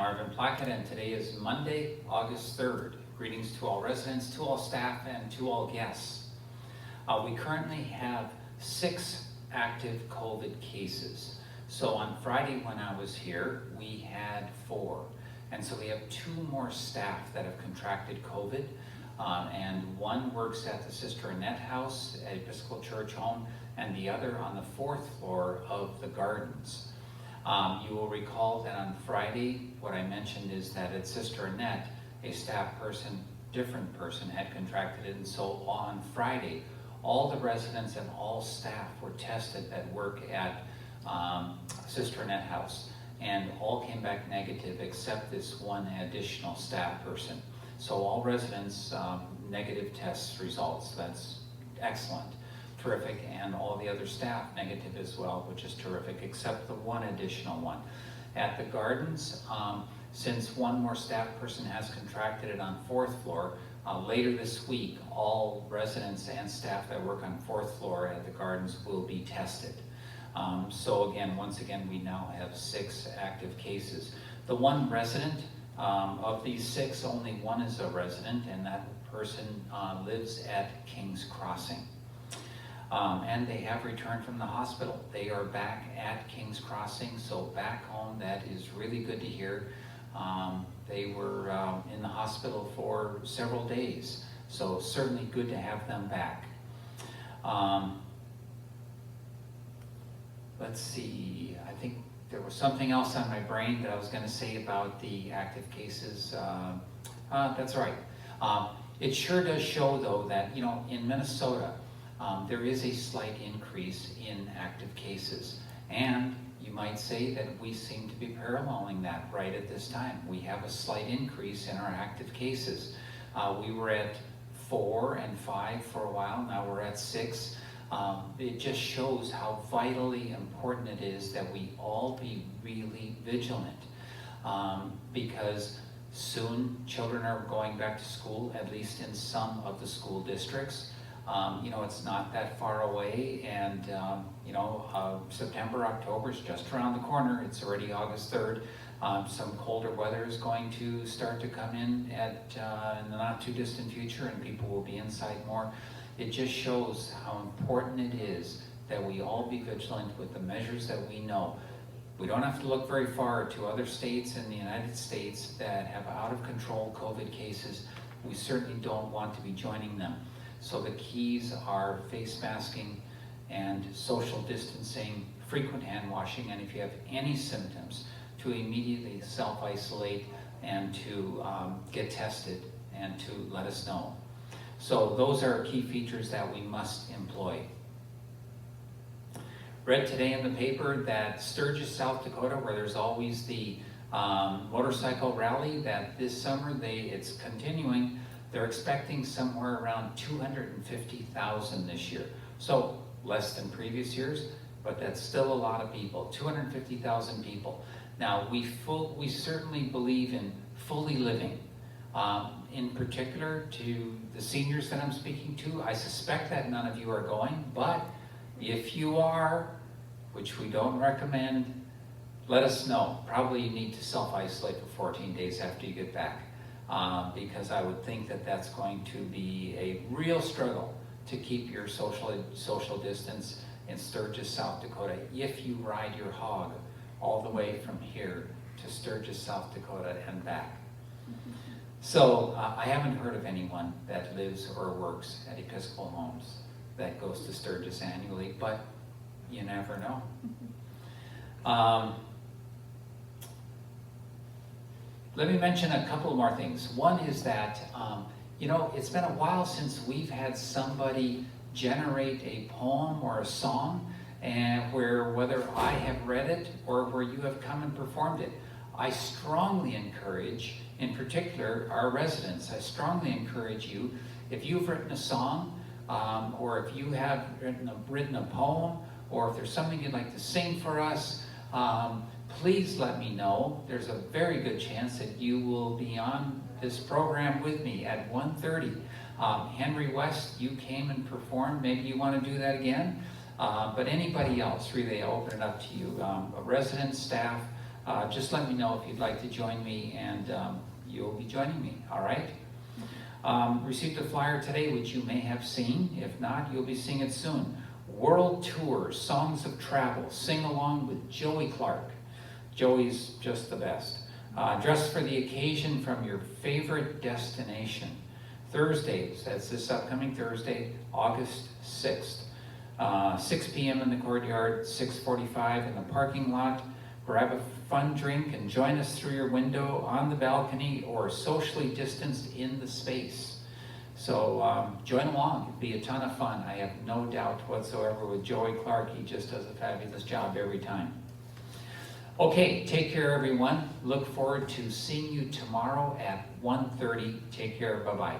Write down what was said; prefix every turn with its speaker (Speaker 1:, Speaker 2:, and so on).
Speaker 1: Marvin Plackett, and today is Monday, August 3rd. Greetings to all residents, to all staff, and to all guests. We currently have 6 active COVID cases. So on Friday when I was here, we had 4. And so we have 2 more staff that have contracted COVID. And one works at the Sister Annette House at Episcopal Church Home, and the other on the 4th floor of the Gardens. You will recall that on Friday, what I mentioned is that at Sister Annette, a staff person, different person, had contracted it. And so on Friday, all the residents and all staff were tested that work at Sister Annette House, and all came back negative except this one additional staff person. So all residents, negative test results. That's excellent, terrific, and all the other staff negative as well, which is terrific, except the one additional one. At the Gardens, since one more staff person has contracted it on 4th floor, later this week, all residents and staff that work on 4th floor at the Gardens will be tested. So again, once again, we now have 6 active cases. The one resident, of these 6, only one is a resident, and that person lives at King's Crossing. And they have returned from the hospital. They are back at King's Crossing, so back home. That is really good to hear. They were in the hospital for several days, so certainly good to have them back. Let's see, I think there was something else on my brain that I was going to say about the active cases. That's right. It sure does show, though, that, you know, in Minnesota, there is a slight increase in active cases. And you might say that we seem to be paralleling that right at this time. We have a slight increase in our active cases. We were at 4 and 5 for a while. Now we're at 6. It just shows how vitally important it is that we all be really vigilant, because soon children are going back to school, at least in some of the school districts. You know, it's not that far away, and you know, September, October is just around the corner. It's already August 3rd. Some colder weather is going to start to come in in the not too distant future, and people will be inside more. It just shows how important it is that we all be vigilant with the measures that we know. We don't have to look very far to other states in the United States that have out of control COVID cases. We certainly don't want to be joining them. So the keys are face masking and social distancing, frequent hand washing, and if you have any symptoms, to immediately self-isolate and to get tested and to let us know. So those are key features that we must employ. Read today in the paper that Sturgis, South Dakota, where there's always the motorcycle rally, that this summer it's continuing. They're expecting somewhere around 250,000 this year. So less than previous years, but that's still a lot of people, 250,000 people. Now, we certainly believe in fully living. In particular to the seniors that I'm speaking to, I suspect that none of you are going, but if you are, which we don't recommend, let us know. Probably you need to self-isolate for 14 days after you get back, because I would think that that's going to be a real struggle to keep your social distance in Sturgis, South Dakota, if you ride your hog all the way from here to Sturgis, South Dakota and back. So I haven't heard of anyone that lives or works at Episcopal Homes that goes to Sturgis annually, but you never know. Let me mention a couple more things. One is that, you know, it's been a while since we've had somebody generate a poem or a song, and whether I have read it or where you have come and performed it. I strongly encourage, in particular, our residents, I strongly encourage you, if you've written a song, or if you have written a poem, or if there's something you'd like to sing for us, please let me know. There's a very good chance that you will be on this program with me at 1:30. Henry West, you came and performed. Maybe you want to do that again. But anybody else, really, I open it up to you. Residents, staff, just let me know if you'd like to join me, and you'll be joining me, all right? Received a flyer today, which you may have seen. If not, you'll be seeing it soon. World Tour, Songs of Travel. Sing along with Joey Clark. Joey's just the best. Dress for the occasion from your favorite destination. Thursdays, that's this upcoming Thursday, August 6th. 6 p.m. in the courtyard, 6:45 in the parking lot. Grab a fun drink and join us through your window, on the balcony, or socially distanced in the space. So join along. It'll be a ton of fun. I have no doubt whatsoever with Joey Clark. He just does a fabulous job every time. Okay, take care, everyone. Look forward to seeing you tomorrow at 1:30. Take care. Bye-bye.